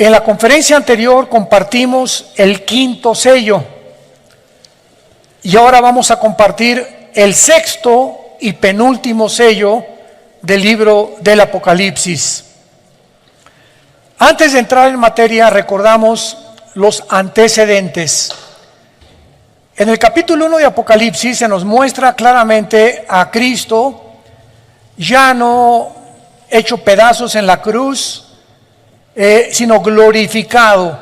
En la conferencia anterior compartimos el quinto sello y ahora vamos a compartir el sexto y penúltimo sello del libro del Apocalipsis. Antes de entrar en materia, recordamos los antecedentes. En el capítulo 1 de Apocalipsis se nos muestra claramente a Cristo ya no hecho pedazos en la cruz, sino glorificado,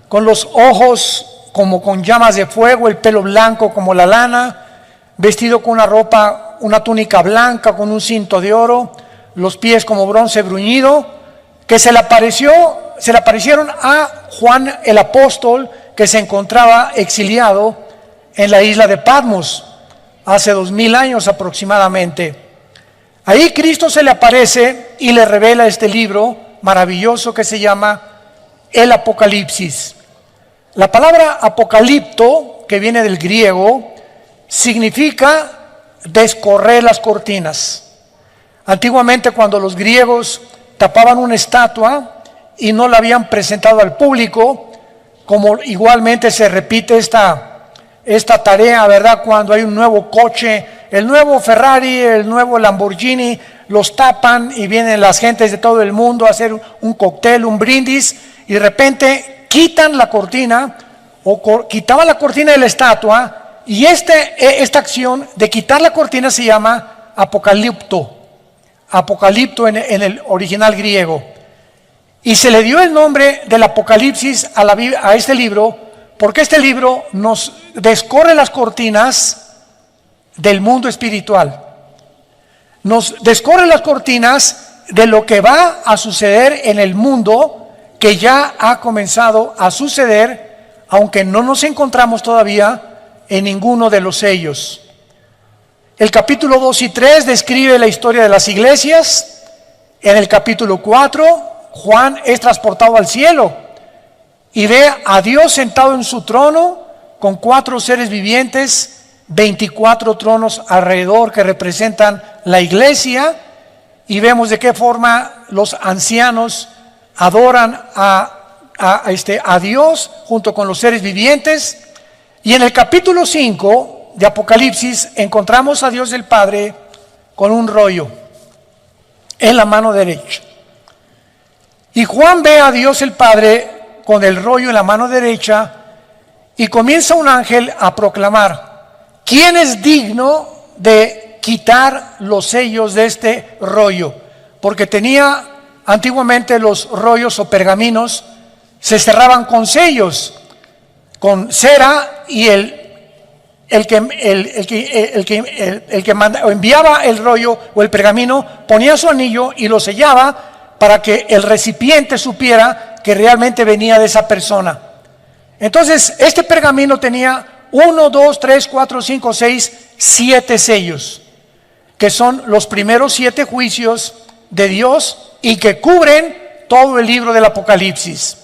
con los ojos como con llamas de fuego, el pelo blanco como la lana, vestido con una ropa, una túnica blanca con un cinto de oro, los pies como bronce bruñido, que se le aparecieron a Juan el apóstol, que se encontraba exiliado en la isla de Patmos hace 2000 años aproximadamente. Ahí Cristo se le aparece y le revela este libro maravilloso que se llama el Apocalipsis. La palabra apocalipto, que viene del griego, significa descorrer las cortinas. Antiguamente, cuando los griegos tapaban una estatua y no la habían presentado al público, como igualmente se repite esta tarea, ¿verdad? Cuando hay un nuevo coche, el nuevo Ferrari, el nuevo Lamborghini, los tapan y vienen las gentes de todo el mundo a hacer un cóctel, un brindis, y de repente quitan la cortina o quitaban la cortina de la estatua, y esta acción de quitar la cortina se llama apocalipto en el original griego. Y se le dio el nombre del Apocalipsis a este libro porque este libro nos descorre las cortinas del mundo espiritual. Nos descorre las cortinas de lo que va a suceder en el mundo, que ya ha comenzado a suceder, aunque no nos encontramos todavía en ninguno de los sellos. El capítulo 2 y 3 describe la historia de las iglesias. En el capítulo 4, Juan es transportado al cielo y ve a Dios sentado en su trono con 4 seres vivientes, 24 tronos alrededor que representan la iglesia, y vemos de qué forma los ancianos adoran a Dios junto con los seres vivientes. Y en el capítulo 5 de Apocalipsis encontramos a Dios el Padre con un rollo en la mano derecha. Y Juan ve a Dios el Padre con el rollo en la mano derecha y comienza un ángel a proclamar: ¿quién es digno de quitar los sellos de este rollo? Porque tenía antiguamente los rollos o pergaminos, se cerraban con sellos, con cera, y el que enviaba el rollo o el pergamino ponía su anillo y lo sellaba para que el recipiente supiera que realmente venía de esa persona. Entonces, este pergamino tenía 1, 2, 3, 4, 5, 6, 7 sellos, que son los primeros 7 juicios de Dios y que cubren todo el libro del Apocalipsis.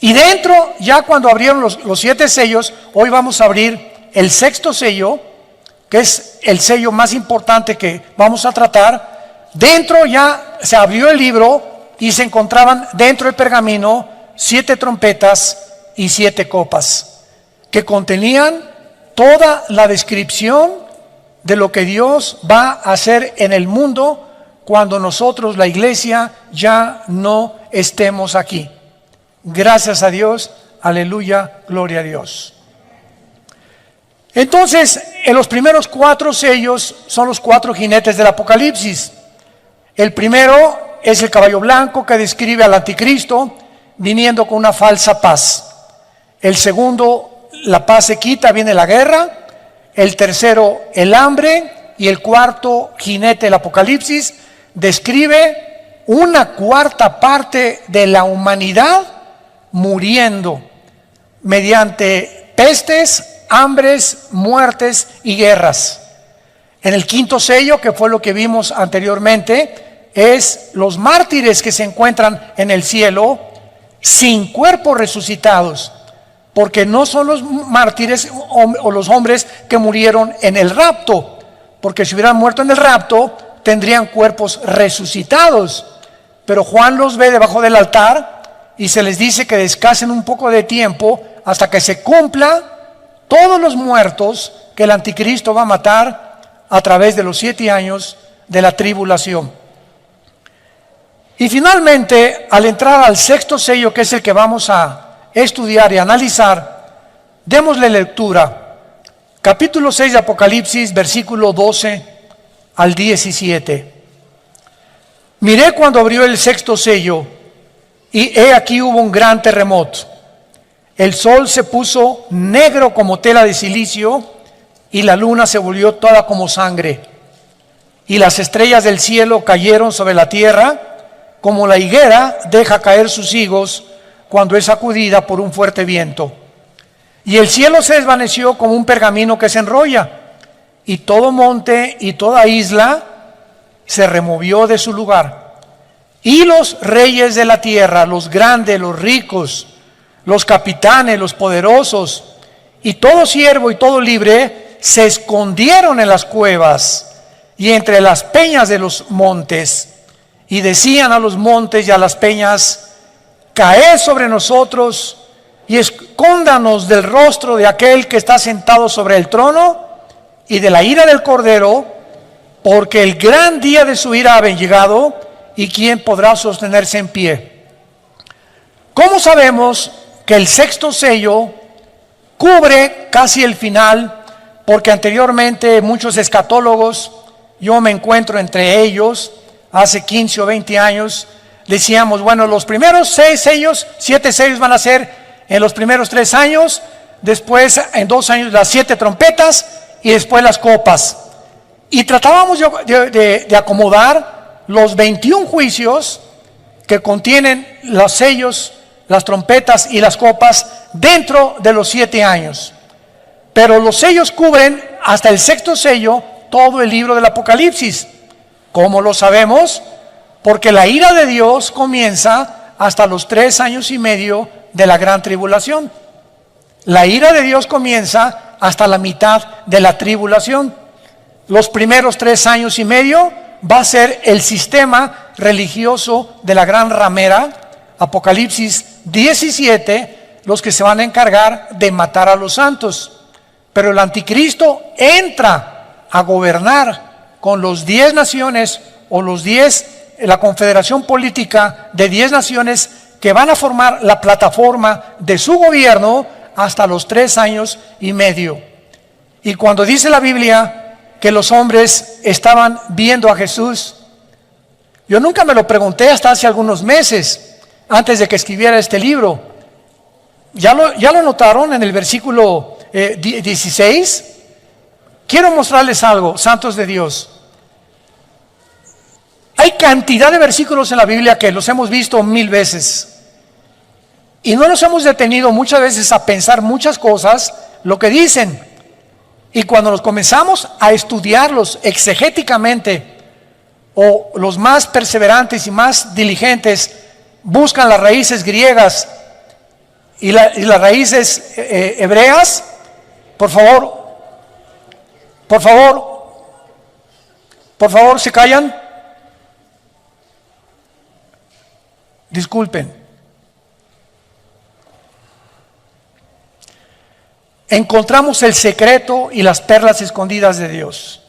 Y dentro, ya cuando abrieron los 7 sellos, hoy vamos a abrir el sexto sello, que es el sello más importante que vamos a tratar. Dentro ya se abrió el libro y se encontraban dentro del pergamino 7 trompetas y 7 copas, que contenían toda la descripción de lo que Dios va a hacer en el mundo cuando nosotros, la iglesia, ya no estemos aquí. Gracias a Dios, aleluya, gloria a Dios. Entonces, en los primeros 4 sellos son los 4 jinetes del Apocalipsis. El primero es el caballo blanco, que describe al anticristo viniendo con una falsa paz. El segundo, la paz se quita, viene la guerra. El tercero, el hambre. Y el cuarto jinete del Apocalipsis describe una cuarta parte de la humanidad muriendo mediante pestes, hambres, muertes y guerras. En el quinto sello, que fue lo que vimos anteriormente, es los mártires que se encuentran en el cielo sin cuerpos resucitados, porque no son los mártires o los hombres que murieron en el rapto, porque si hubieran muerto en el rapto tendrían cuerpos resucitados, pero Juan los ve debajo del altar y se les dice que descansen un poco de tiempo hasta que se cumpla todos los muertos que el anticristo va a matar a través de los 7 años de la tribulación. Y finalmente, al entrar al 6º sello, que es el que vamos a estudiar y analizar, démosle lectura. Capítulo 6 de Apocalipsis, versículo 12 al 17. Miré cuando abrió el 6º sello, y he aquí hubo un gran terremoto. El sol se puso negro como tela de silicio, y la luna se volvió toda como sangre. Y las estrellas del cielo cayeron sobre la tierra, como la higuera deja caer sus higos cuando es sacudida por un fuerte viento. Y el cielo se desvaneció como un pergamino que se enrolla, y todo monte y toda isla se removió de su lugar. Y los reyes de la tierra, los grandes, los ricos, los capitanes, los poderosos, y todo siervo y todo libre, se escondieron en las cuevas y entre las peñas de los montes, y decían a los montes y a las peñas: caed sobre nosotros y escóndanos del rostro de aquel que está sentado sobre el trono y de la ira del Cordero, porque el gran día de su ira ha llegado, y quién podrá sostenerse en pie. ¿Cómo sabemos que el 6º sello cubre casi el final? Porque anteriormente muchos escatólogos, yo me encuentro entre ellos, hace 15 o 20 años, decíamos, bueno, los primeros 6 sellos, 7 sellos van a ser en los primeros 3 años, después en 2 años las 7 trompetas y después las copas. Y tratábamos de acomodar los 21 juicios que contienen los sellos, las trompetas y las copas dentro de los 7 años. Pero los sellos cubren hasta el 6º sello todo el libro del Apocalipsis. ¿Cómo lo sabemos? Porque la ira de Dios comienza hasta los 3 años y medio de la gran tribulación. La ira de Dios comienza hasta la mitad de la tribulación. Los primeros 3 años y medio va a ser el sistema religioso de la gran ramera, Apocalipsis 17, los que se van a encargar de matar a los santos. Pero el anticristo entra a gobernar con los 10 naciones o los 10, la confederación política de 10 naciones que van a formar la plataforma de su gobierno hasta los 3 años y medio. Y cuando dice la Biblia que los hombres estaban viendo a Jesús, yo nunca me lo pregunté hasta hace algunos meses, antes de que escribiera este libro. ¿Ya lo notaron en el versículo 16? Quiero mostrarles algo, santos de Dios. Hay cantidad de versículos en la Biblia que los hemos visto 1000 veces. Y no nos hemos detenido muchas veces a pensar muchas cosas, lo que dicen. Y cuando nos comenzamos a estudiarlos exegéticamente, o los más perseverantes y más diligentes buscan las raíces griegas y las raíces hebreas, por favor, ¿se callan? Disculpen. Encontramos el secreto y las perlas escondidas de Dios.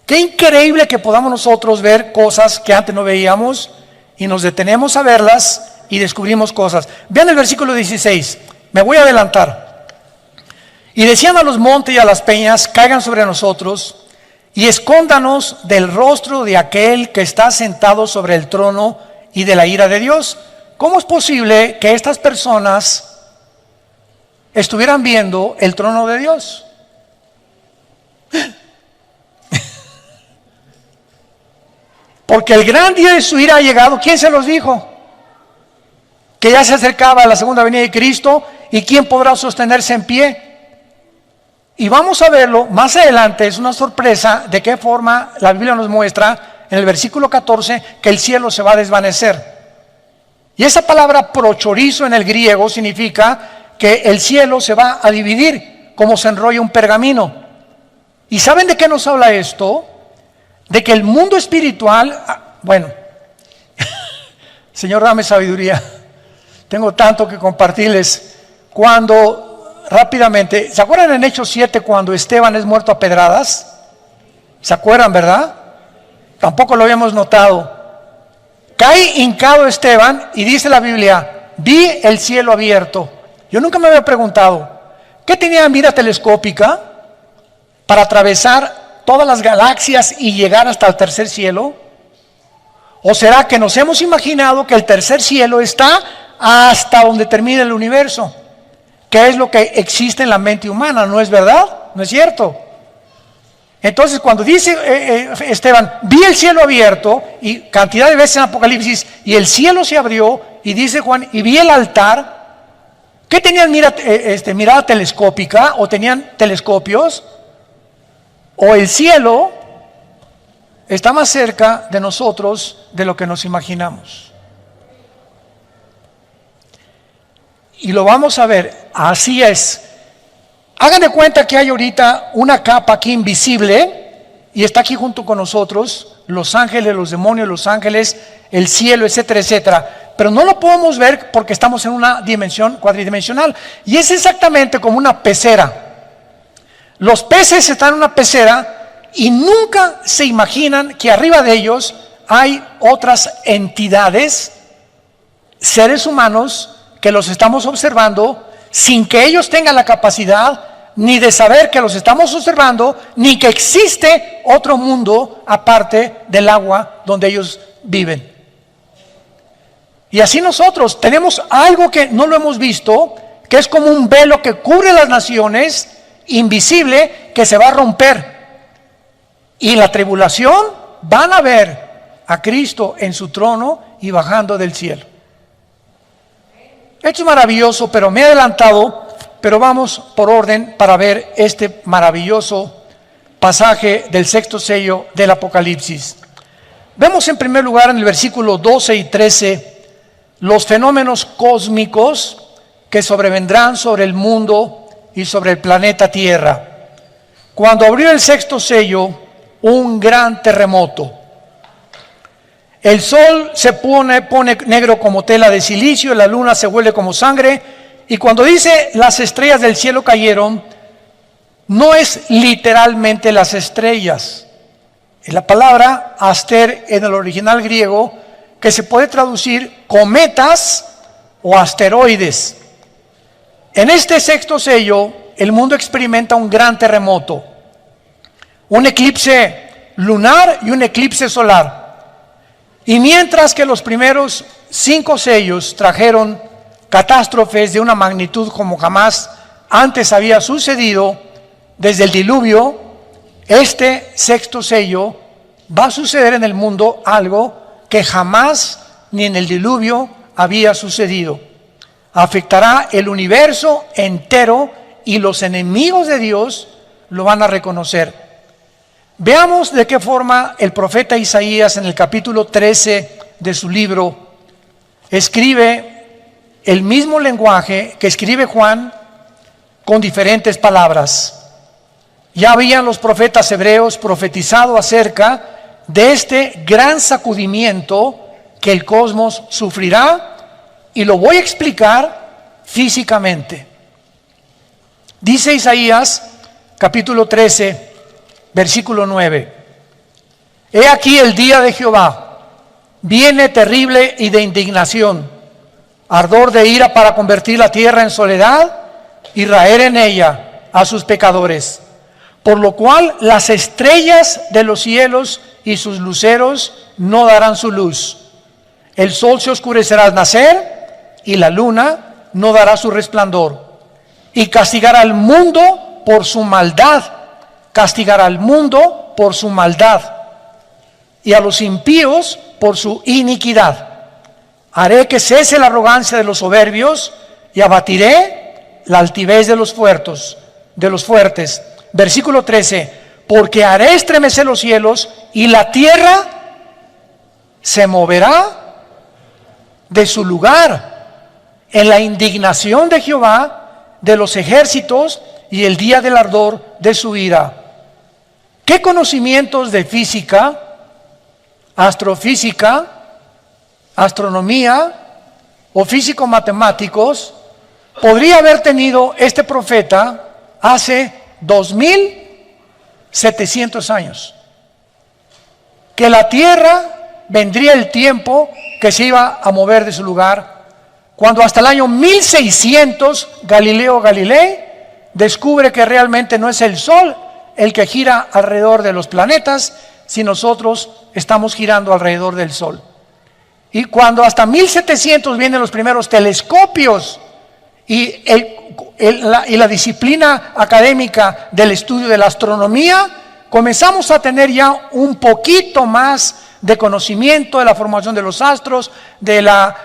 Qué increíble que podamos nosotros ver cosas que antes no veíamos y nos detenemos a verlas y descubrimos cosas. Vean el versículo 16, me voy a adelantar. Y decían a los montes y a las peñas: caigan sobre nosotros y escóndanos del rostro de aquel que está sentado sobre el trono y de la ira de Dios. ¿Cómo es posible que estas personas estuvieran viendo el trono de Dios? Porque el gran día de su ira ha llegado. ¿Quién se los dijo? Que ya se acercaba la segunda venida de Cristo, y quién podrá sostenerse en pie. Y vamos a verlo más adelante. Es una sorpresa de qué forma la Biblia nos muestra en el versículo 14 que el cielo se va a desvanecer. Y esa palabra prochorizo en el griego significa que el cielo se va a dividir como se enrolla un pergamino. ¿Y saben de qué nos habla esto? De que el mundo espiritual, bueno, Señor, dame sabiduría. Tengo tanto que compartirles. Cuando, rápidamente, ¿se acuerdan en Hechos 7 cuando Esteban es muerto a pedradas? ¿Se acuerdan, verdad? Tampoco lo habíamos notado. Cae hincado Esteban y dice la Biblia, vi el cielo abierto. Yo nunca me había preguntado, ¿qué tenía mira telescópica para atravesar todas las galaxias y llegar hasta el tercer cielo? ¿O será que nos hemos imaginado que el tercer cielo está hasta donde termina el universo? ¿Qué es lo que existe en la mente humana? ¿No es verdad? ¿No es cierto? Entonces cuando dice Esteban, vi el cielo abierto, y cantidad de veces en Apocalipsis, y el cielo se abrió, y dice Juan, y vi el altar. ¿Qué tenían mirada telescópica? ¿O tenían telescopios? ¿O el cielo está más cerca de nosotros de lo que nos imaginamos? Y lo vamos a ver, así es. Hagan de cuenta que hay ahorita una capa aquí invisible y está aquí junto con nosotros, los ángeles, los demonios, los ángeles, el cielo, etcétera, etcétera. Pero no lo podemos ver porque estamos en una dimensión cuadridimensional. Y es exactamente como una pecera. Los peces están en una pecera y nunca se imaginan que arriba de ellos hay otras entidades, seres humanos, que los estamos observando sin que ellos tengan la capacidad ni de saber que los estamos observando, ni que existe otro mundo aparte del agua donde ellos viven. Y así nosotros tenemos algo que no lo hemos visto, que es como un velo que cubre las naciones, invisible, que se va a romper. Y en la tribulación van a ver a Cristo en su trono y bajando del cielo. Esto es maravilloso, pero me he adelantado, pero vamos por orden para ver este maravilloso pasaje del sexto sello del Apocalipsis. Vemos en primer lugar en el versículo 12 y 13 los fenómenos cósmicos que sobrevendrán sobre el mundo y sobre el planeta Tierra. Cuando abrió el sexto sello, un gran terremoto. El sol se pone negro como tela de silicio, la luna se vuelve como sangre, y cuando dice las estrellas del cielo cayeron, no es literalmente las estrellas. Es la palabra aster en el original griego, que se puede traducir cometas o asteroides. En este sexto sello, el mundo experimenta un gran terremoto, un eclipse lunar y un eclipse solar. Y mientras que los primeros 5 sellos trajeron catástrofes de una magnitud como jamás antes había sucedido desde el diluvio, este sexto sello va a suceder en el mundo algo que jamás ni en el diluvio había sucedido. Afectará el universo entero y los enemigos de Dios lo van a reconocer. Veamos de qué forma el profeta Isaías en el capítulo 13 de su libro escribe el mismo lenguaje que escribe Juan con diferentes palabras. Ya habían los profetas hebreos profetizado acerca de este gran sacudimiento que el cosmos sufrirá, y lo voy a explicar físicamente. Dice Isaías capítulo 13 versículo 9: He aquí el día de Jehová, viene terrible y de indignación, ardor de ira para convertir la tierra en soledad y raer en ella a sus pecadores. Por lo cual las estrellas de los cielos y sus luceros no darán su luz. El sol se oscurecerá al nacer y la luna no dará su resplandor. Y castigará al mundo por su maldad. Castigará al mundo por su maldad y a los impíos por su iniquidad. Haré que cese la arrogancia de los soberbios y abatiré la altivez de los fuertes. Versículo 13: Porque haré estremecer los cielos y la tierra se moverá de su lugar en la indignación de Jehová de los ejércitos y el día del ardor de su ira. ¿Qué conocimientos de física, astrofísica, astronomía o físicos matemáticos podría haber tenido este profeta hace 2700 años. Que la tierra vendría el tiempo que se iba a mover de su lugar, cuando hasta el año 1600 Galileo Galilei descubre que realmente no es el Sol el que gira alrededor de los planetas, si nosotros estamos girando alrededor del Sol. Y cuando hasta 1700 vienen los primeros telescopios y la disciplina académica del estudio de la astronomía, comenzamos a tener ya un poquito más de conocimiento de la formación de los astros, de la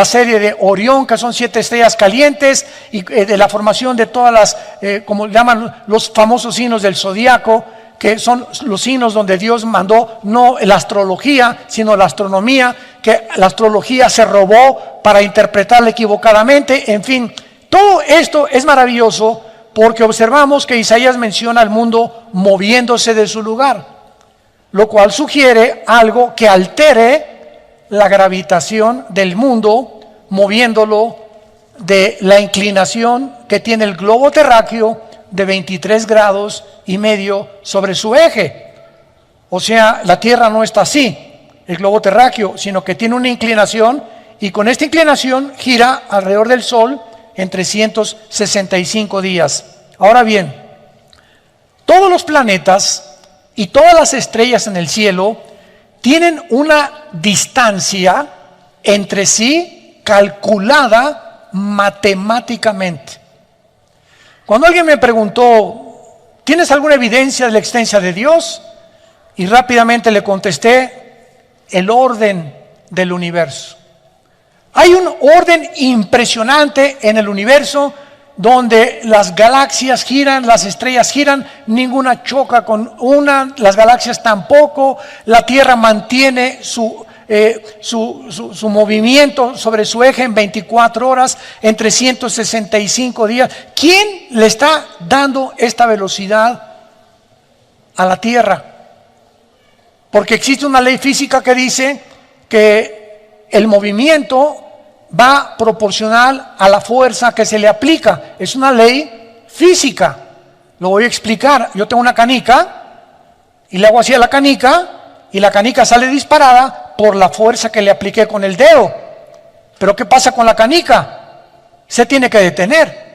serie de Orión, que son 7 estrellas calientes, y de la formación de todas las, como llaman los famosos signos del zodiaco, que son los signos donde Dios mandó no la astrología, sino la astronomía, que la astrología se robó para interpretarla equivocadamente. En fin, todo esto es maravilloso porque observamos que Isaías menciona al mundo moviéndose de su lugar, lo cual sugiere algo que altere la gravitación del mundo, moviéndolo de la inclinación que tiene el globo terráqueo de 23 grados y medio sobre su eje. O sea, la Tierra no está así, el globo terráqueo, sino que tiene una inclinación, y con esta inclinación gira alrededor del Sol en 365 días. Ahora bien, todos los planetas y todas las estrellas en el cielo tienen una distancia entre sí calculada matemáticamente. Cuando alguien me preguntó, ¿tienes alguna evidencia de la existencia de Dios? Y rápidamente le contesté, el orden del universo. Hay un orden impresionante en el universo donde las galaxias giran, las estrellas giran, ninguna choca con una, las galaxias tampoco, la Tierra mantiene su movimiento sobre su eje en 24 horas, en 365 días. ¿Quién le está dando esta velocidad a la Tierra? Porque existe una ley física que dice que el movimiento va proporcional a la fuerza que se le aplica. Es una ley física. Lo voy a explicar. Yo tengo una canica y le hago así a la canica y la canica sale disparada por la fuerza que le apliqué con el dedo. Pero ¿qué pasa con la canica? Se tiene que detener.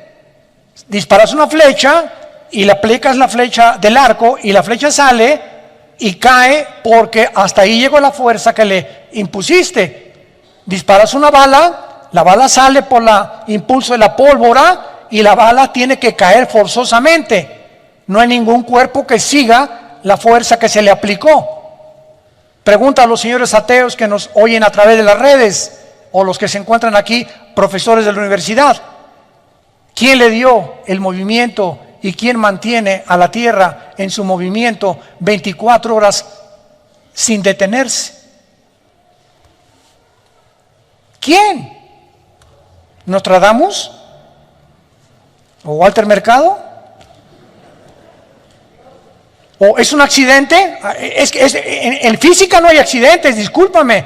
Disparas una flecha y le aplicas la flecha del arco y la flecha sale y cae porque hasta ahí llegó la fuerza que le impusiste. Disparas una bala, la bala sale por el impulso de la pólvora y la bala tiene que caer forzosamente. No hay ningún cuerpo que siga la fuerza que se le aplicó. Pregunta a los señores ateos que nos oyen a través de las redes o los que se encuentran aquí, profesores de la universidad. ¿Quién le dio el movimiento y quién mantiene a la Tierra en su movimiento 24 horas sin detenerse? ¿Quién? ¿Nostradamus? ¿O Walter Mercado? ¿O es un accidente? En física no hay accidentes, discúlpame.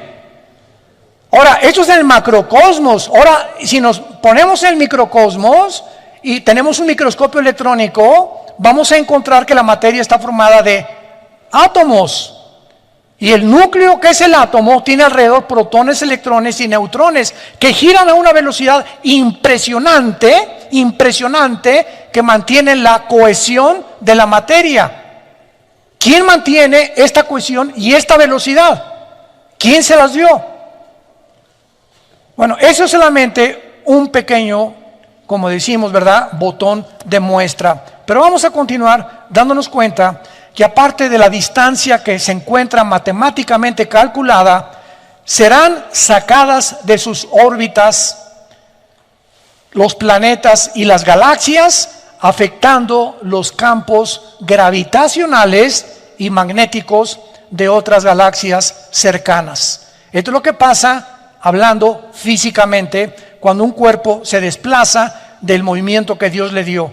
Ahora, esto es en el macrocosmos. Ahora, si nos ponemos en el microcosmos y tenemos un microscopio electrónico, vamos a encontrar que la materia está formada de átomos. Y el núcleo, que es el átomo, tiene alrededor protones, electrones y neutrones que giran a una velocidad impresionante, que mantienen la cohesión de la materia. ¿Quién mantiene esta cohesión y esta velocidad? ¿Quién se las dio? Bueno, eso es solamente un pequeño, como decimos, ¿verdad?, botón de muestra. Pero vamos a continuar dándonos cuenta que aparte de la distancia que se encuentra matemáticamente calculada, serán sacadas de sus órbitas los planetas y las galaxias, afectando los campos gravitacionales y magnéticos de otras galaxias cercanas. Esto es lo que pasa, hablando físicamente, cuando un cuerpo se desplaza del movimiento que Dios le dio.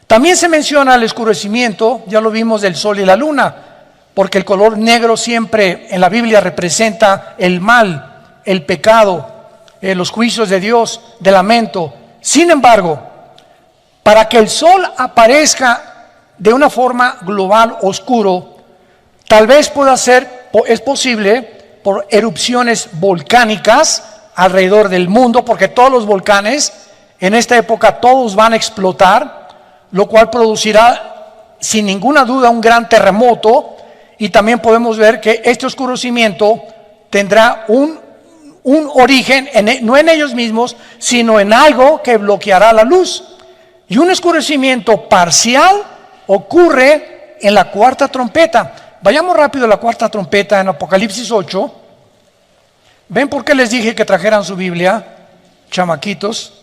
También se menciona el oscurecimiento, ya lo vimos, del sol y la luna, porque el color negro siempre en la Biblia representa el mal, el pecado, los juicios de Dios, de lamento. Sin embargo, para que el sol aparezca de una forma global oscuro, tal vez pueda ser, es posible por erupciones volcánicas alrededor del mundo, porque todos los volcanes en esta época todos van a explotar, lo cual producirá sin ninguna duda un gran terremoto. Y también podemos ver que este oscurecimiento tendrá un origen no en ellos mismos, sino en algo que bloqueará la luz. Y un oscurecimiento parcial ocurre en la cuarta trompeta. Vayamos rápido a la cuarta trompeta en Apocalipsis 8. ¿Ven por qué les dije que trajeran su Biblia, chamaquitos?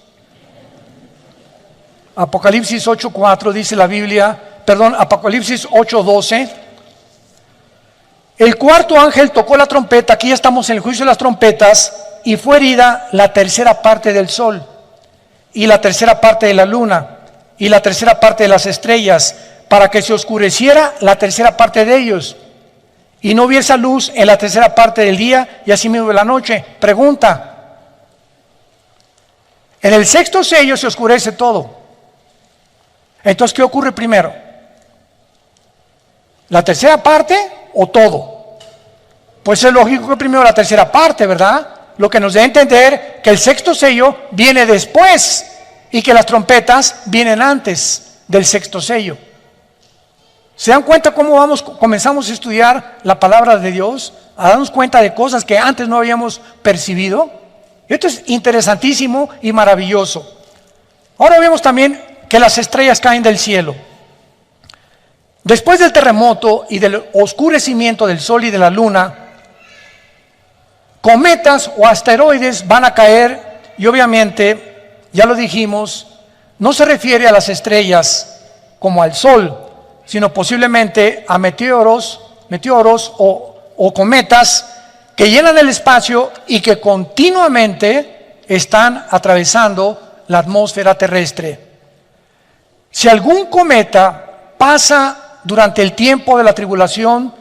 Apocalipsis 8:4 dice la Biblia, Apocalipsis 8:12. El cuarto ángel tocó la trompeta, aquí ya estamos en el juicio de las trompetas, y fue herida la tercera parte del sol, y la tercera parte de la luna, y la tercera parte de las estrellas, para que se oscureciera la tercera parte de ellos, y no hubiese luz en la tercera parte del día, y asimismo de la noche. Pregunta: en el sexto sello se oscurece todo. Entonces, ¿qué ocurre primero? ¿La tercera parte o todo? Pues es lógico que primero la tercera parte, ¿verdad? Lo que nos da a entender que el sexto sello viene después y que las trompetas vienen antes del sexto sello. ¿Se dan cuenta cómo comenzamos a estudiar la palabra de Dios? A darnos cuenta de cosas que antes no habíamos percibido. Esto es interesantísimo y maravilloso. Ahora vemos también que las estrellas caen del cielo. Después del terremoto y del oscurecimiento del sol y de la luna, cometas o asteroides van a caer, y obviamente, ya lo dijimos, no se refiere a las estrellas como al sol, sino posiblemente a meteoros o cometas que llenan el espacio y que continuamente están atravesando la atmósfera terrestre. Si algún cometa pasa durante el tiempo de la tribulación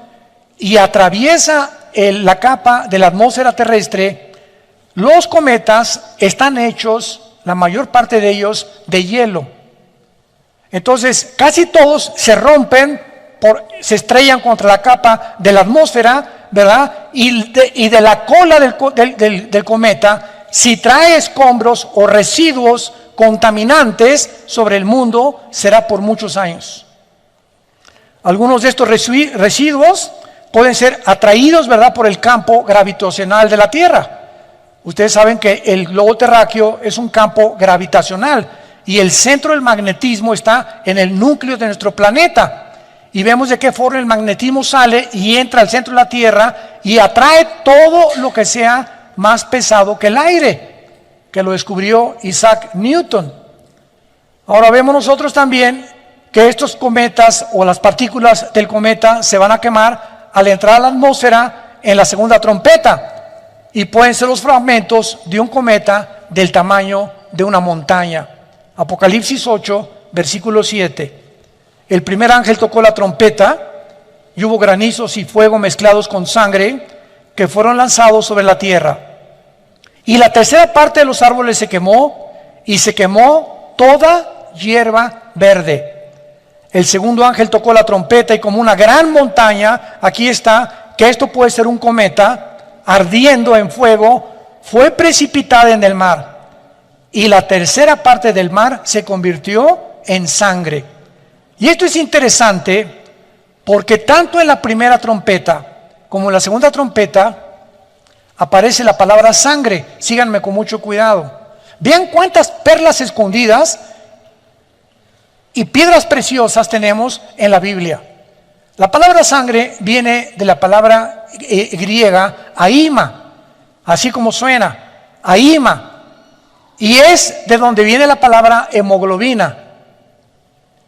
y atraviesa la capa de la atmósfera terrestre, los cometas están hechos, la mayor parte de ellos, de hielo. Entonces, casi todos se rompen, se estrellan contra la capa de la atmósfera, ¿verdad? Y de la cola del cometa, si trae escombros o residuos contaminantes sobre el mundo, será por muchos años. Algunos de estos residuos pueden ser atraídos, ¿verdad?, por el campo gravitacional de la Tierra. Ustedes saben que el globo terráqueo es un campo gravitacional y el centro del magnetismo está en el núcleo de nuestro planeta. Y vemos de qué forma el magnetismo sale y entra al centro de la Tierra y atrae todo lo que sea más pesado que el aire, que lo descubrió Isaac Newton. Ahora vemos nosotros también que estos cometas o las partículas del cometa se van a quemar al entrar a la atmósfera en la segunda trompeta, y pueden ser los fragmentos de un cometa del tamaño de una montaña. Apocalipsis 8, versículo 7. El primer ángel tocó la trompeta y hubo granizos y fuego mezclados con sangre que fueron lanzados sobre la tierra. Y la tercera parte de los árboles se quemó, y se quemó toda hierba verde. El segundo ángel tocó la trompeta y como una gran montaña, aquí está, que esto puede ser un cometa, ardiendo en fuego, fue precipitada en el mar. Y la tercera parte del mar se convirtió en sangre. Y esto es interesante porque tanto en la primera trompeta como en la segunda trompeta aparece la palabra sangre. Síganme con mucho cuidado. Vean cuántas perlas escondidas y piedras preciosas tenemos en la Biblia. La palabra sangre viene de la palabra griega aima, así como suena, aima, y es de donde viene la palabra hemoglobina,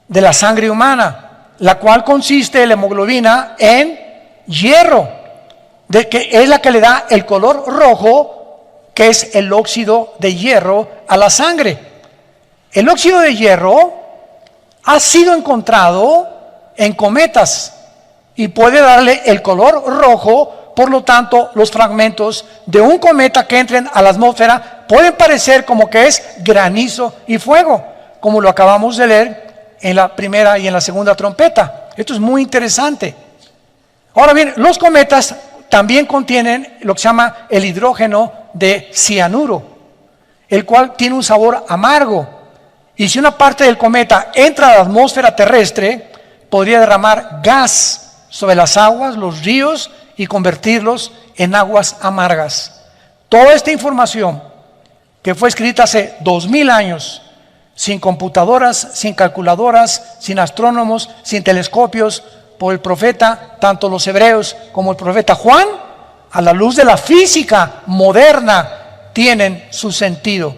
de la sangre humana, la cual consiste la hemoglobina en hierro, de que es la que le da el color rojo, que es el óxido de hierro a la sangre. El óxido de hierro ha sido encontrado en cometas y puede darle el color rojo Por lo tanto, los fragmentos de un cometa que entren a la atmósfera pueden parecer como que es granizo y fuego, como lo acabamos de leer en la primera y en la segunda trompeta. Esto es muy interesante. Ahora bien, los cometas también contienen lo que se llama el hidrógeno de cianuro, el cual tiene un sabor amargo. Y si una parte del cometa entra a la atmósfera terrestre, podría derramar gas sobre las aguas, los ríos, y convertirlos en aguas amargas. Toda esta información que fue escrita hace 2000 años, sin computadoras, sin calculadoras, sin astrónomos, sin telescopios, por el profeta, tanto los hebreos como el profeta Juan, a la luz de la física moderna, tienen su sentido.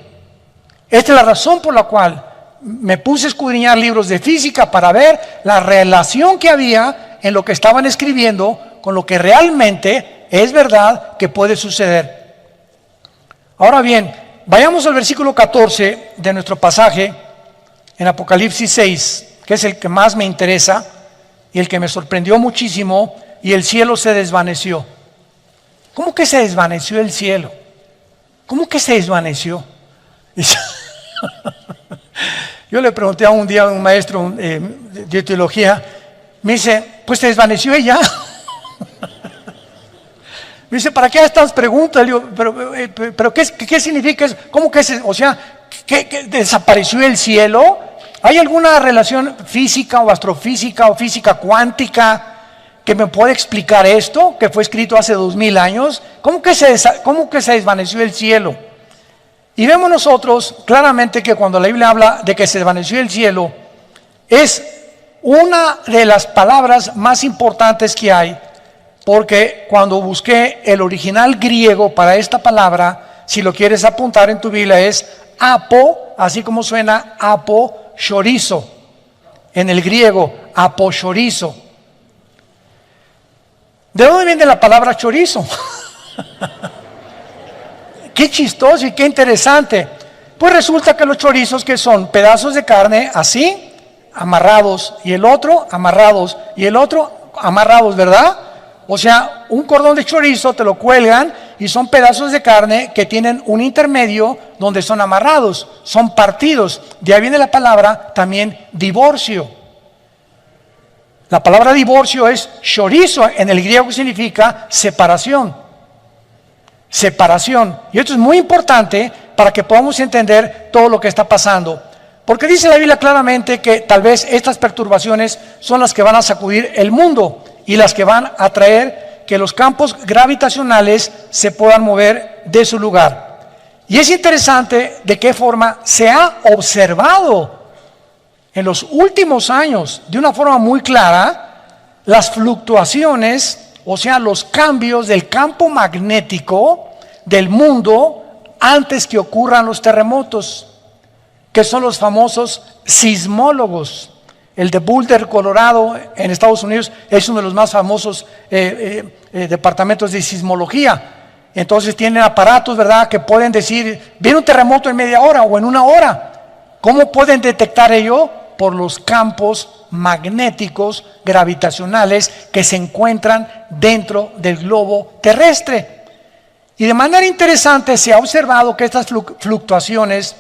Esta es la razón por la cual me puse a escudriñar libros de física para ver la relación que había en lo que estaban escribiendo con lo que realmente es verdad que puede suceder. Ahora bien, vayamos al versículo 14 de nuestro pasaje en Apocalipsis 6, que es el que más me interesa y el que me sorprendió muchísimo. Y el cielo se desvaneció. ¿Cómo que se desvaneció el cielo? ¿Cómo que se desvaneció? Yo le pregunté a un día a un maestro de teología, me dice, pues se desvaneció ella. Me dice, ¿para qué estas preguntas? Le digo, pero ¿qué significa eso? ¿Cómo que ¿qué desapareció el cielo? ¿Hay alguna relación física o astrofísica o física cuántica que me puede explicar esto, que fue escrito hace 2000 años? ¿Cómo que se desvaneció el cielo? Y vemos nosotros claramente que cuando la Biblia habla de que se desvaneció el cielo, es una de las palabras más importantes que hay, porque cuando busqué el original griego para esta palabra, si lo quieres apuntar en tu Biblia, es apo, así como suena aposhorizo, en el griego, aposhorizo. ¿De dónde viene la palabra chorizo? Qué chistoso y qué interesante. Pues resulta que los chorizos, que son pedazos de carne así, amarrados, y el otro amarrados, y el otro amarrados, ¿verdad? O sea, un cordón de chorizo te lo cuelgan y son pedazos de carne que tienen un intermedio donde son amarrados, son partidos. De ahí viene la palabra también divorcio. La palabra divorcio es chorizo, en el griego, que significa separación. Separación. Y esto es muy importante para que podamos entender todo lo que está pasando. Porque dice la Biblia claramente que tal vez estas perturbaciones son las que van a sacudir el mundo y las que van a traer que los campos gravitacionales se puedan mover de su lugar. Y es interesante de qué forma se ha observado en los últimos años, de una forma muy clara, las fluctuaciones, o sea, los cambios del campo magnético del mundo antes que ocurran los terremotos, que son los famosos sismólogos. El de Boulder, Colorado, en Estados Unidos, es uno de los más famosos departamentos de sismología. Entonces tienen aparatos, ¿verdad?, que pueden decir, viene un terremoto en media hora o en una hora. ¿Cómo pueden detectar ello? Por los campos magnéticos gravitacionales que se encuentran dentro del globo terrestre. Y de manera interesante se ha observado que estas fluctuaciones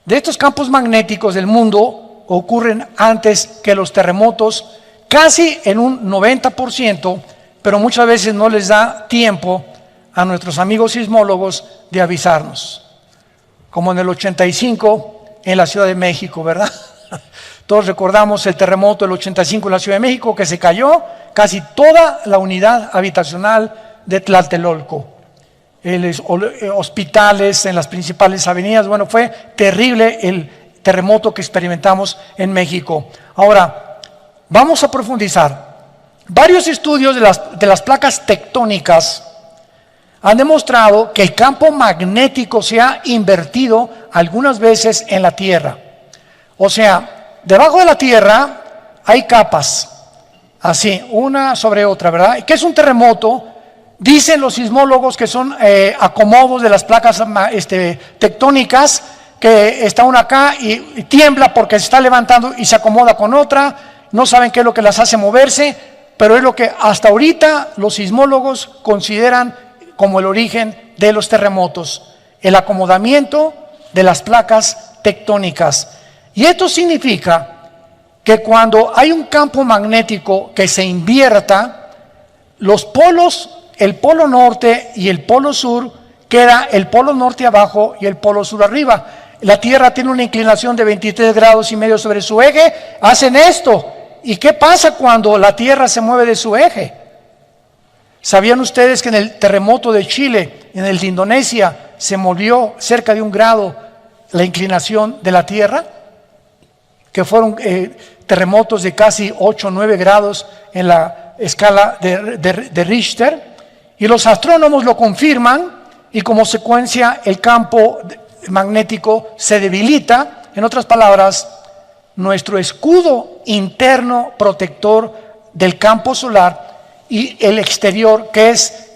de estos campos magnéticos del mundo ocurren antes que los terremotos, casi en un 90%, pero muchas veces no les da tiempo a nuestros amigos sismólogos de avisarnos. Como en el 85 en la Ciudad de México, ¿verdad? Todos recordamos el terremoto del 85 en la Ciudad de México, que se cayó casi toda la unidad habitacional de Tlatelolco. Hospitales en las principales avenidas. Bueno, fue terrible el terremoto que experimentamos en México. Ahora, vamos a profundizar. Varios estudios de las placas tectónicas han demostrado que el campo magnético se ha invertido algunas veces en la Tierra. O sea, debajo de la Tierra hay capas, así, una sobre otra, ¿verdad? ¿Qué es un terremoto? Dicen los sismólogos que son acomodos de las placas tectónicas, que está una acá y tiembla porque se está levantando y se acomoda con otra, no saben qué es lo que las hace moverse. pero es lo que hasta ahorita los sismólogos consideran como el origen de los terremotos, el acomodamiento de las placas tectónicas. Y esto significa que cuando hay un campo magnético que se invierta, los polos, el polo norte y el polo sur, queda el polo norte abajo y el polo sur arriba. La Tierra tiene una inclinación de 23 grados y medio sobre su eje, hacen esto. ¿Y qué pasa cuando la Tierra se mueve de su eje? ¿Sabían ustedes que en el terremoto de Chile, en el de Indonesia, se movió cerca de 1 grado la inclinación de la Tierra? Que fueron terremotos de casi 8 o 9 grados en la escala de Richter. Y los astrónomos lo confirman y como consecuencia el campo magnético se debilita. En otras palabras, nuestro escudo interno protector del campo solar y el exterior, que es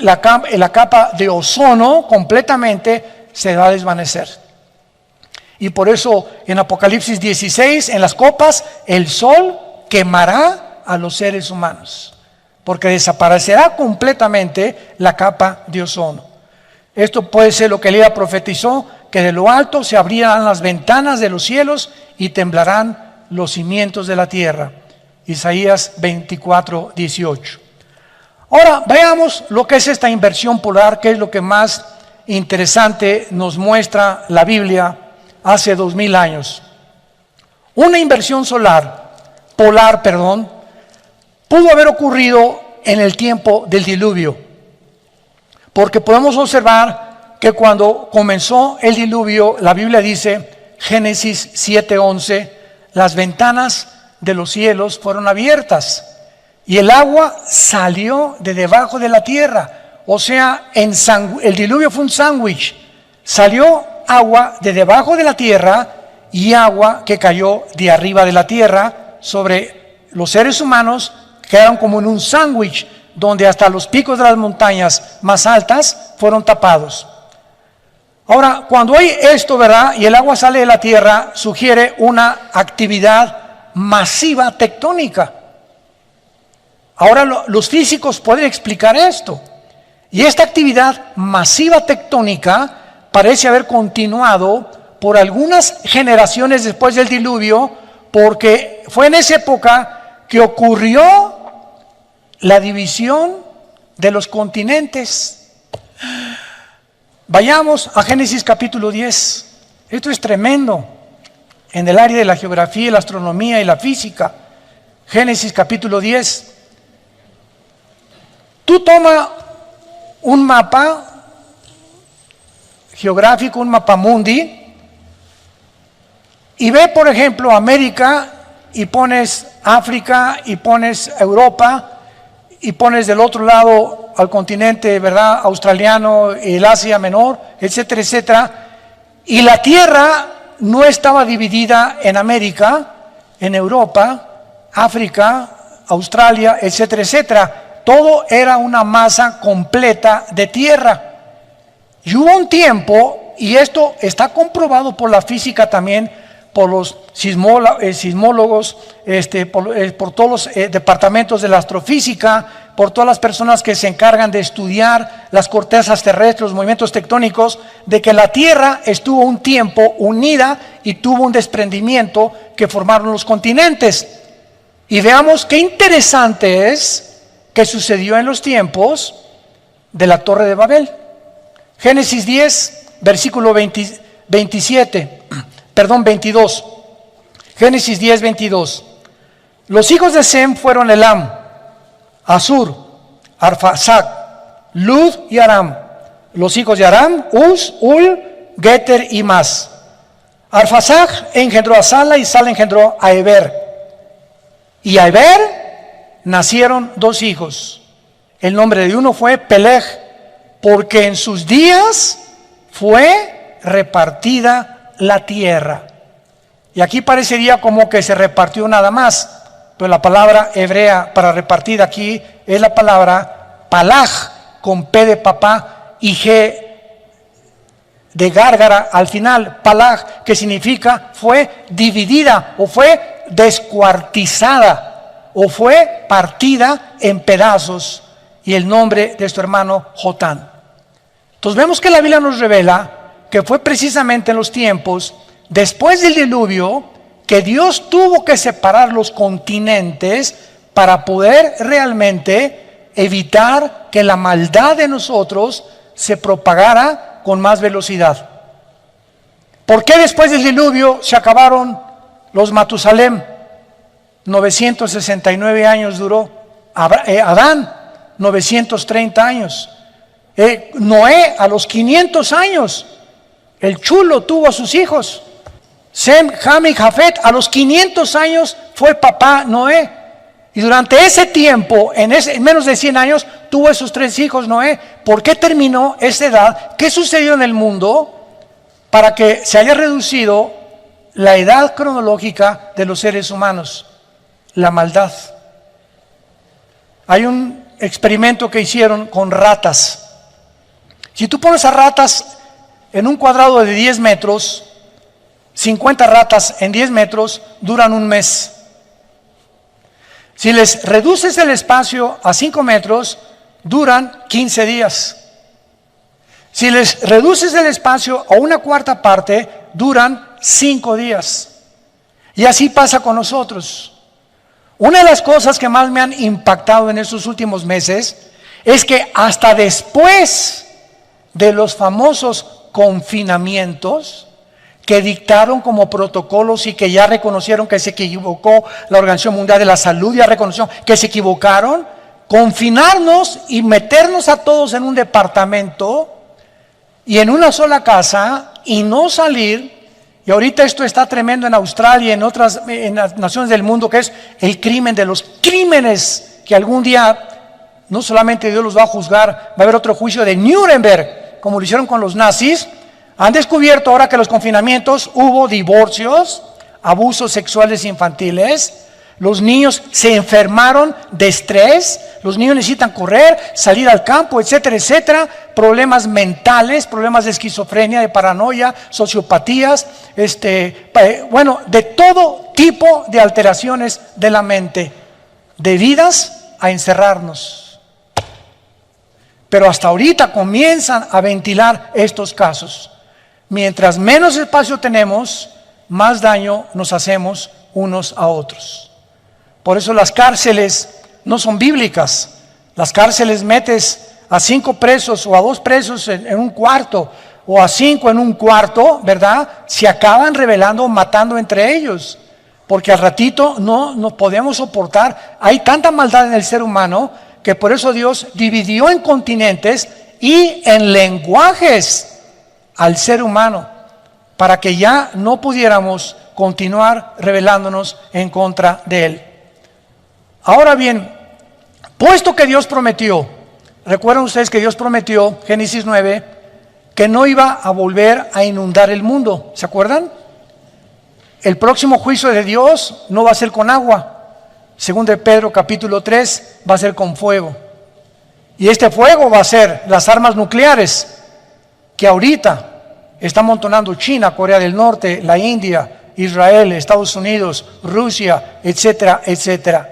la capa de ozono, completamente se va a desvanecer. Y por eso en Apocalipsis 16, en las copas, el sol quemará a los seres humanos, porque desaparecerá completamente la capa de ozono. Esto puede ser lo que Elías profetizó, que de lo alto se abrirán las ventanas de los cielos y temblarán los cimientos de la tierra. Isaías 24, 18. Ahora veamos lo que es esta inversión polar, que es lo que más interesante nos muestra la Biblia hace 2000 años. Una inversión polar, pudo haber ocurrido en el tiempo del diluvio, porque podemos observar que cuando comenzó el diluvio, la Biblia dice, Génesis 7:11, las ventanas de los cielos fueron abiertas y el agua salió de debajo de la tierra. O sea, el diluvio fue un sándwich. Salió agua de debajo de la tierra y agua que cayó de arriba de la tierra sobre los seres humanos, quedaron como en un sándwich, donde hasta los picos de las montañas más altas fueron tapados. Ahora, cuando hay esto, ¿verdad?, y el agua sale de la tierra, sugiere una actividad masiva tectónica. Ahora los físicos pueden explicar esto. Y esta actividad masiva tectónica parece haber continuado por algunas generaciones después del diluvio, porque fue en esa época que ocurrió la división de los continentes. Vayamos a Génesis capítulo 10. Esto es tremendo en el área de la geografía, la astronomía y la física. Génesis capítulo 10. Tú toma un mapa geográfico, un mapa mundi, y ve, por ejemplo, América, y pones África, y pones Europa, y pones del otro lado al continente, ¿verdad?, australiano, el Asia Menor, etcétera, etcétera. Y la Tierra no estaba dividida en América, en Europa, África, Australia, etcétera, etcétera. Todo era una masa completa de tierra. Y hubo un tiempo, y esto está comprobado por la física también, por los sismólogos, por todos los departamentos de la astrofísica, por todas las personas que se encargan de estudiar las cortezas terrestres, los movimientos tectónicos, de que la Tierra estuvo un tiempo unida y tuvo un desprendimiento que formaron los continentes. Y veamos qué interesante es que sucedió en los tiempos de la Torre de Babel. Génesis 10, versículo 22. Génesis 10, 22. Los hijos de Sem fueron Elam, Asur, Arfaxad, Lud y Aram. Los hijos de Aram, Uz, Ul, Geter y Mas. Arfaxad engendró a Sala y Sala engendró a Eber. Y a Eber nacieron 2 hijos. El nombre de uno fue Peleg, porque en sus días fue repartida la tierra. Y aquí parecería como que se repartió nada más, pero la palabra hebrea para repartir aquí es la palabra palaj, con P de papá y G de gárgara al final. Palaj, que significa fue dividida o fue descuartizada. o fue partida en pedazos, y el nombre de su hermano Jotán. Entonces vemos que la Biblia nos revela que fue precisamente en los tiempos después del diluvio que Dios tuvo que separar los continentes para poder realmente evitar que la maldad de nosotros se propagara con más velocidad. ¿Por qué después del diluvio se acabaron los Matusalem? 969 años duró. Adán, 930 años. Noé, a los 500 años. El chulo tuvo a sus hijos. Sem, Ham y Jafet, a los 500 años fue papá Noé. Y durante ese tiempo, en menos de 100 años, tuvo esos 3 hijos Noé. ¿Por qué terminó esa edad? ¿Qué sucedió en el mundo para que se haya reducido la edad cronológica de los seres humanos? La maldad. Hay un experimento que hicieron con ratas. Si tú pones a ratas en un cuadrado de 10 metros, 50 ratas en 10 metros duran un mes. Si les reduces el espacio a 5 metros, duran 15 días. Si les reduces el espacio a una cuarta parte, duran 5 días. Y así pasa con nosotros. Una de las cosas que más me han impactado en estos últimos meses es que hasta después de los famosos confinamientos que dictaron como protocolos y que ya reconocieron que se equivocó la Organización Mundial de la Salud, ya reconoció que se equivocaron, confinarnos y meternos a todos en un departamento y en una sola casa y no salir. Y ahorita esto está tremendo en Australia y en las naciones del mundo, que es el crimen de los crímenes, que algún día no solamente Dios los va a juzgar, va a haber otro juicio de Nuremberg, como lo hicieron con los nazis. Han descubierto ahora que los confinamientos hubo divorcios, abusos sexuales infantiles, los niños se enfermaron de estrés, los niños necesitan correr, salir al campo, etcétera, etcétera, problemas mentales, problemas de esquizofrenia, de paranoia, sociopatías, de todo tipo de alteraciones de la mente, debidas a encerrarnos. Pero hasta ahorita comienzan a ventilar estos casos. Mientras menos espacio tenemos, más daño nos hacemos unos a otros. Por eso las cárceles no son bíblicas. Las cárceles metes a 5 presos o a 2 presos en un cuarto, o a 5 en un cuarto, ¿verdad? Se acaban rebelando, matando entre ellos, porque al ratito no podemos soportar. Hay tanta maldad en el ser humano que por eso Dios dividió en continentes y en lenguajes al ser humano, para que ya no pudiéramos continuar rebelándonos en contra de Él. Ahora bien, puesto que Dios prometió, recuerdan ustedes que Dios prometió, Génesis 9, que no iba a volver a inundar el mundo, ¿se acuerdan? El próximo juicio de Dios no va a ser con agua, según de Pedro capítulo 3, va a ser con fuego. Y este fuego va a ser las armas nucleares que ahorita está amontonando China, Corea del Norte, la India, Israel, Estados Unidos, Rusia, etcétera, etcétera.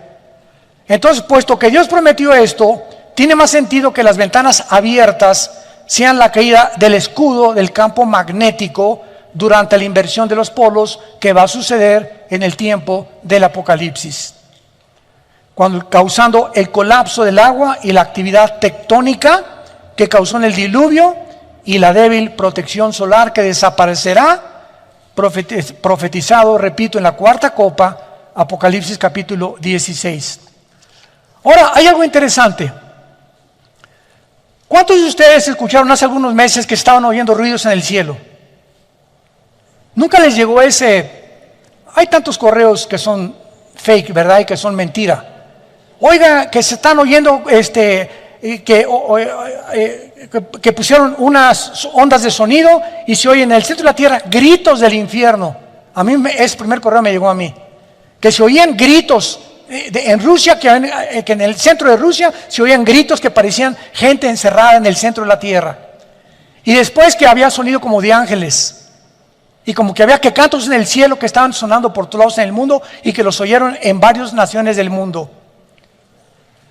Entonces, puesto que Dios prometió esto, tiene más sentido que las ventanas abiertas sean la caída del escudo del campo magnético durante la inversión de los polos que va a suceder en el tiempo del Apocalipsis, causando el colapso del agua y la actividad tectónica que causó en el diluvio y la débil protección solar que desaparecerá, profetizado, repito, en la 4ª copa, Apocalipsis capítulo 16. Ahora, hay algo interesante. ¿Cuántos de ustedes escucharon hace algunos meses que estaban oyendo ruidos en el cielo? Nunca les llegó hay tantos correos que son fake, ¿verdad? Y que son mentira. Oiga, que se están oyendo, que pusieron unas ondas de sonido y se oye en el centro de la tierra gritos del infierno. A mí ese primer correo me llegó a mí, que se oían gritos en Rusia, que en el centro de Rusia se oían gritos que parecían gente encerrada en el centro de la tierra, y después que había sonido como de ángeles. Y como que había que cantos en el cielo que estaban sonando por todos lados en el mundo y que los oyeron en varias naciones del mundo.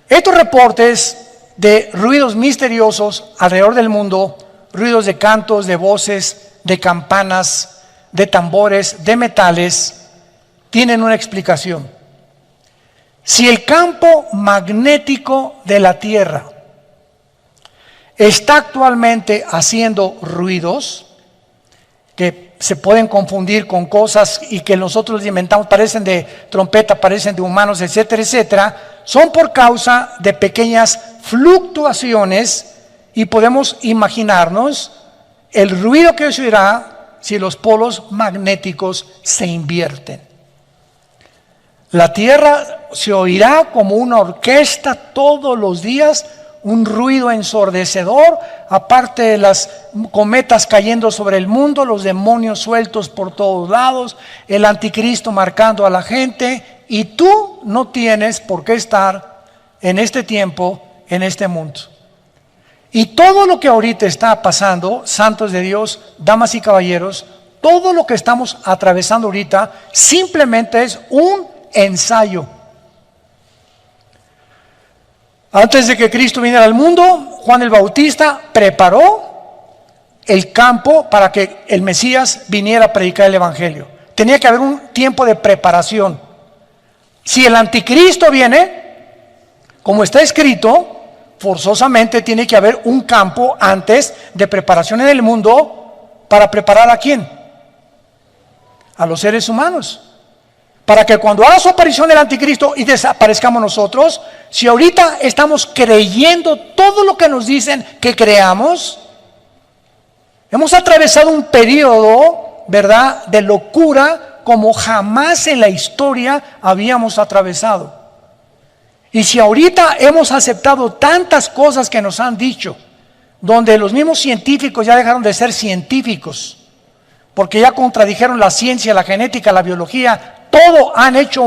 Estos reportes de ruidos misteriosos alrededor del mundo, ruidos de cantos, de voces, de campanas, de tambores, de metales, tienen una explicación. Si el campo magnético de la Tierra está actualmente haciendo ruidos que se pueden confundir con cosas y que nosotros les inventamos, parecen de trompeta, parecen de humanos, etcétera, etcétera, son por causa de pequeñas fluctuaciones y podemos imaginarnos el ruido que se oirá si los polos magnéticos se invierten. La Tierra se oirá como una orquesta todos los días, un ruido ensordecedor, aparte de las cometas cayendo sobre el mundo, los demonios sueltos por todos lados, el anticristo marcando a la gente, y tú no tienes por qué estar en este tiempo, en este mundo. Y todo lo que ahorita está pasando, santos de Dios, damas y caballeros, todo lo que estamos atravesando ahorita simplemente es un ensayo. Antes de que Cristo viniera al mundo, Juan el Bautista preparó el campo para que el Mesías viniera a predicar el Evangelio. Tenía que haber un tiempo de preparación. Si el anticristo viene, como está escrito, forzosamente tiene que haber un campo antes de preparación en el mundo para preparar ¿a quién? A los seres humanos. Para que cuando haga su aparición el anticristo y desaparezcamos nosotros, si ahorita estamos creyendo todo lo que nos dicen que creamos, hemos atravesado un periodo, ¿verdad?, de locura como jamás en la historia habíamos atravesado. Y si ahorita hemos aceptado tantas cosas que nos han dicho, donde los mismos científicos ya dejaron de ser científicos, porque ya contradijeron la ciencia, la genética, la biología, todo han hecho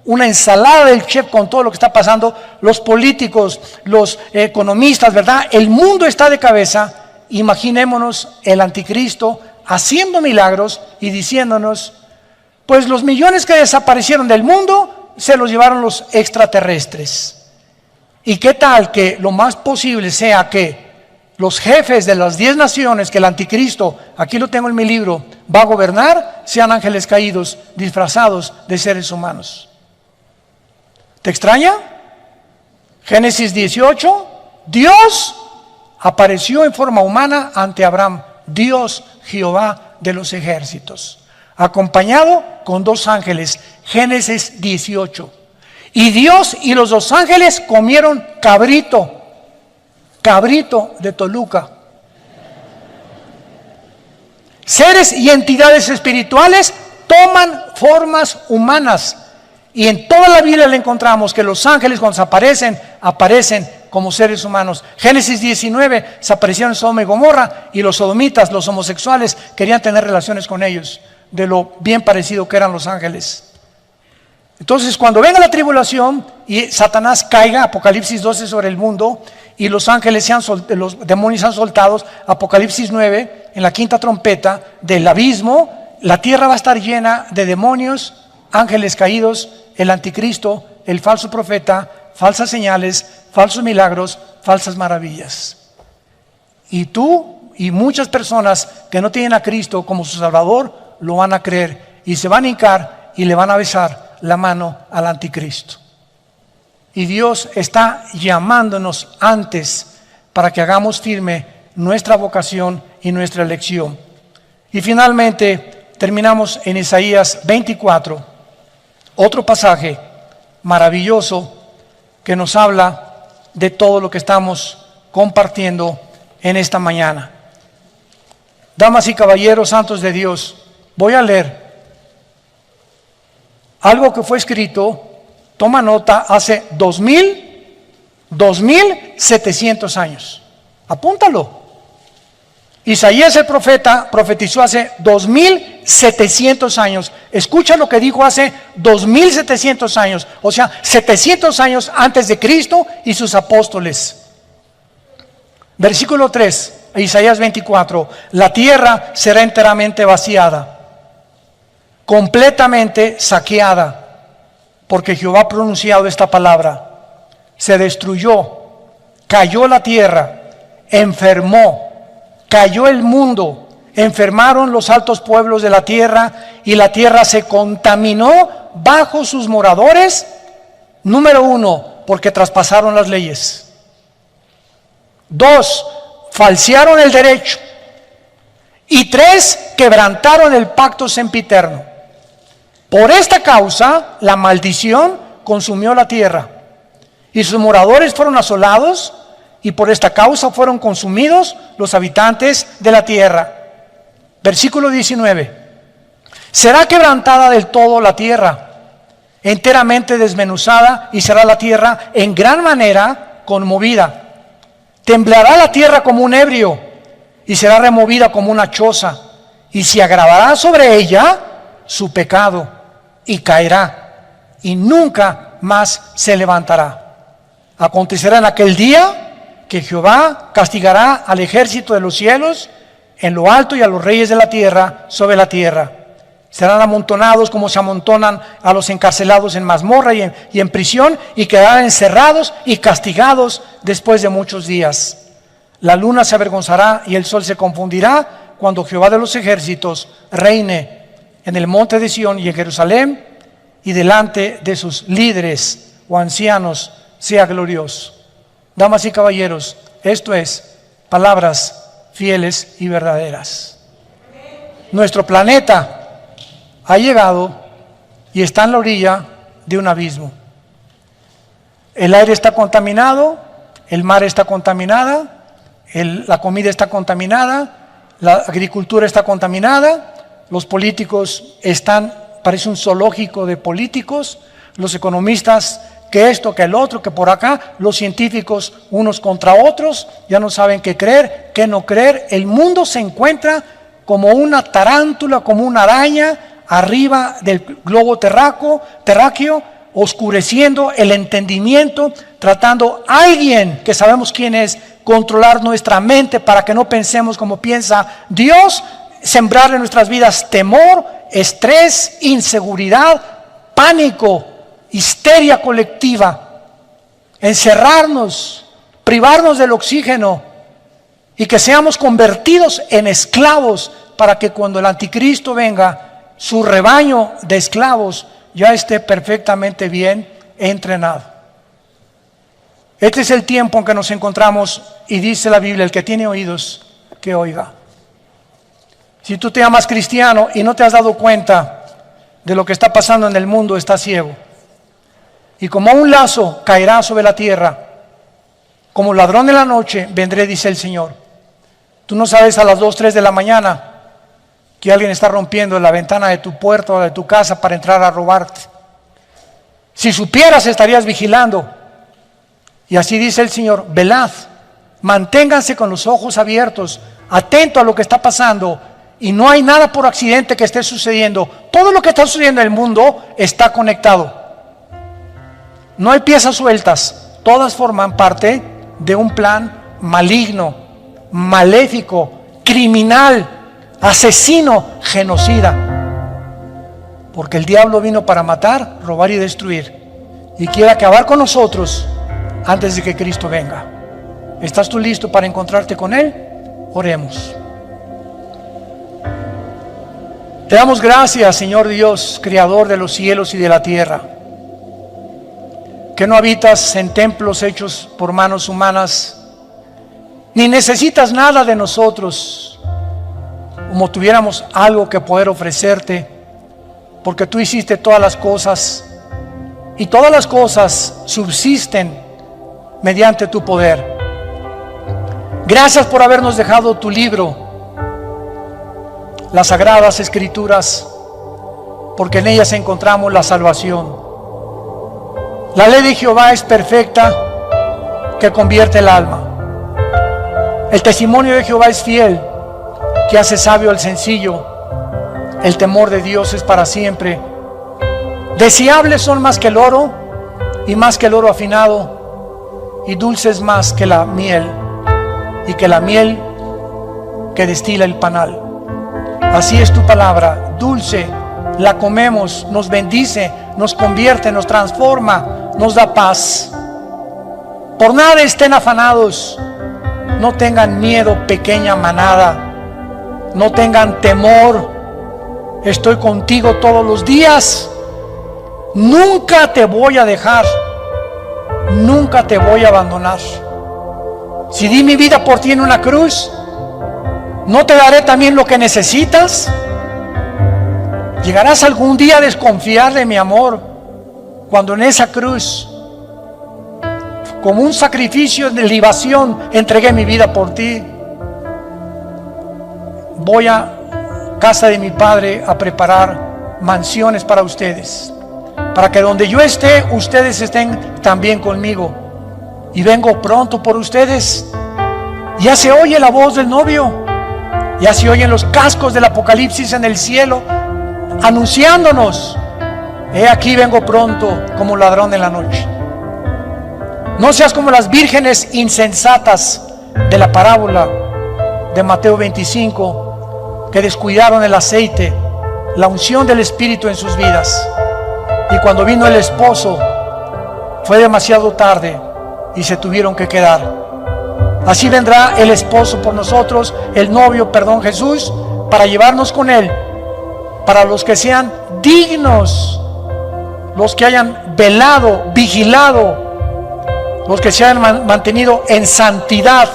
una ensalada del chef con todo lo que está pasando, los políticos, los economistas, ¿verdad? El mundo está de cabeza. Imaginémonos el anticristo haciendo milagros y diciéndonos, pues los millones que desaparecieron del mundo se los llevaron los extraterrestres. ¿Y qué tal que lo más posible sea que los jefes de las 10 naciones que el anticristo, aquí lo tengo en mi libro, va a gobernar, sean ángeles caídos disfrazados de seres humanos? ¿Te extraña? Génesis 18, Dios apareció en forma humana ante Abraham, Dios Jehová de los ejércitos, acompañado con 2 ángeles, Génesis 18. Y Dios y los 2 ángeles comieron cabrito de Toluca. Seres y entidades espirituales toman formas humanas. Y en toda la Biblia le encontramos que los ángeles cuando se aparecen como seres humanos. Génesis 19, se aparecieron en Sodoma y Gomorra, y los sodomitas, los homosexuales, querían tener relaciones con ellos, de lo bien parecido que eran los ángeles. Entonces, cuando venga la tribulación y Satanás caiga, Apocalipsis 12, sobre el mundo, y los ángeles los demonios sean soltados, Apocalipsis 9, en la 5ª trompeta del abismo, la tierra va a estar llena de demonios, ángeles caídos, el anticristo, el falso profeta, falsas señales, falsos milagros, falsas maravillas. Y tú y muchas personas que no tienen a Cristo como su Salvador, lo van a creer y se van a hincar y le van a besar la mano al anticristo. Y Dios está llamándonos antes para que hagamos firme nuestra vocación y nuestra elección. Y finalmente terminamos en Isaías 24, otro pasaje maravilloso que nos habla de todo lo que estamos compartiendo en esta mañana. Damas y caballeros santos de Dios, voy a leer algo que fue escrito, toma nota, hace 2700 años. Apúntalo. Isaías el profeta profetizó hace 2700 años. Escucha lo que dijo hace 2700 años, o sea, 700 años antes de Cristo y sus apóstoles. Versículo 3, Isaías 24, la tierra será enteramente vaciada, completamente saqueada, porque Jehová ha pronunciado esta palabra. Se destruyó, cayó la tierra, enfermó, cayó el mundo, enfermaron los altos pueblos de la tierra, y la tierra se contaminó bajo sus moradores. Número 1, porque traspasaron las leyes. 2, falsearon el derecho. Y 3, quebrantaron el pacto sempiterno. Por esta causa, la maldición consumió la tierra, y sus moradores fueron asolados, y por esta causa fueron consumidos los habitantes de la tierra. Versículo 19. Será quebrantada del todo la tierra, enteramente desmenuzada, y será la tierra en gran manera conmovida. Temblará la tierra como un ebrio, y será removida como una choza, y se agravará sobre ella su pecado, y caerá, y nunca más se levantará. Acontecerá en aquel día que Jehová castigará al ejército de los cielos en lo alto, y a los reyes de la tierra sobre la tierra. Serán amontonados como se amontonan a los encarcelados en mazmorra y en prisión, y quedarán encerrados y castigados después de muchos días. La luna se avergonzará y el sol se confundirá cuando Jehová de los ejércitos reine en el monte de Sión y en Jerusalén, y delante de sus líderes o ancianos sea glorioso. Damas y caballeros, esto es palabras fieles y verdaderas. Nuestro planeta ha llegado y está en la orilla de un abismo. El aire está contaminado, el mar está contaminada, la comida está contaminada, la agricultura está contaminada, los políticos parece un zoológico de políticos, los economistas que esto, que el otro, que por acá, los científicos unos contra otros, ya no saben qué creer, qué no creer. El mundo se encuentra como una tarántula, como una araña, arriba del globo terráqueo, oscureciendo el entendimiento, tratando a alguien que sabemos quién es, controlar nuestra mente para que no pensemos como piensa Dios, sembrar en nuestras vidas temor, estrés, inseguridad, pánico, histeria colectiva, encerrarnos, privarnos del oxígeno, y que seamos convertidos en esclavos para que cuando el anticristo venga, su rebaño de esclavos ya esté perfectamente bien entrenado. Este es el tiempo en que nos encontramos, y dice la Biblia: el que tiene oídos, que oiga. Si tú te llamas cristiano y no te has dado cuenta de lo que está pasando en el mundo, estás ciego. Y como un lazo caerá sobre la tierra, como ladrón de la noche vendré, dice el Señor. Tú no sabes a las 2, 3 de la mañana que alguien está rompiendo la ventana de tu puerta o de tu casa para entrar a robarte. Si supieras, estarías vigilando. Y así dice el Señor: velad, manténganse con los ojos abiertos, atento a lo que está pasando. Y no hay nada por accidente que esté sucediendo. Todo lo que está sucediendo en el mundo está conectado. No hay piezas sueltas. Todas forman parte de un plan maligno, maléfico, criminal, asesino, genocida. Porque el diablo vino para matar, robar y destruir, y quiere acabar con nosotros antes de que Cristo venga. ¿Estás tú listo para encontrarte con Él? Oremos. Te damos gracias, Señor Dios, Creador de los cielos y de la tierra, que no habitas en templos hechos por manos humanas, ni necesitas nada de nosotros, como tuviéramos algo que poder ofrecerte, porque tú hiciste todas las cosas, y todas las cosas subsisten mediante tu poder. Gracias por habernos dejado tu libro, las Sagradas Escrituras, porque en ellas encontramos la salvación. La ley de Jehová es perfecta, que convierte el alma. El testimonio de Jehová es fiel, que hace sabio al sencillo. El temor de Dios es para siempre. Deseables son más que el oro, y más que el oro afinado, y dulces más que la miel, y que la miel que destila el panal. Así es tu palabra, dulce, la comemos, nos bendice, nos convierte, nos transforma, nos da paz. Por nada estén afanados, no tengan miedo, pequeña manada, no tengan temor. Estoy contigo todos los días, nunca te voy a dejar, nunca te voy a abandonar. Si di mi vida por ti en una cruz, ¿no te daré también lo que necesitas? ¿Llegarás algún día a desconfiar de mi amor cuando en esa cruz, como un sacrificio de libación, entregué mi vida por ti? Voy a casa de mi Padre a preparar mansiones para ustedes, para que donde yo esté, ustedes estén también conmigo. Y vengo pronto por ustedes. Ya se oye la voz del novio, ya se oyen los cascos del Apocalipsis en el cielo, anunciándonos: he aquí vengo pronto como ladrón en la noche. No seas como las vírgenes insensatas de la parábola de Mateo 25, que descuidaron el aceite, la unción del Espíritu en sus vidas, y cuando vino el esposo fue demasiado tarde y se tuvieron que quedar. Así vendrá el esposo por nosotros, el novio, Jesús, para llevarnos con él, para los que sean dignos, los que hayan velado, vigilado, los que se hayan mantenido en santidad,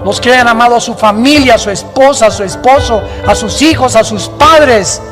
los que hayan amado a su familia, a su esposa, a su esposo, a sus hijos, a sus padres,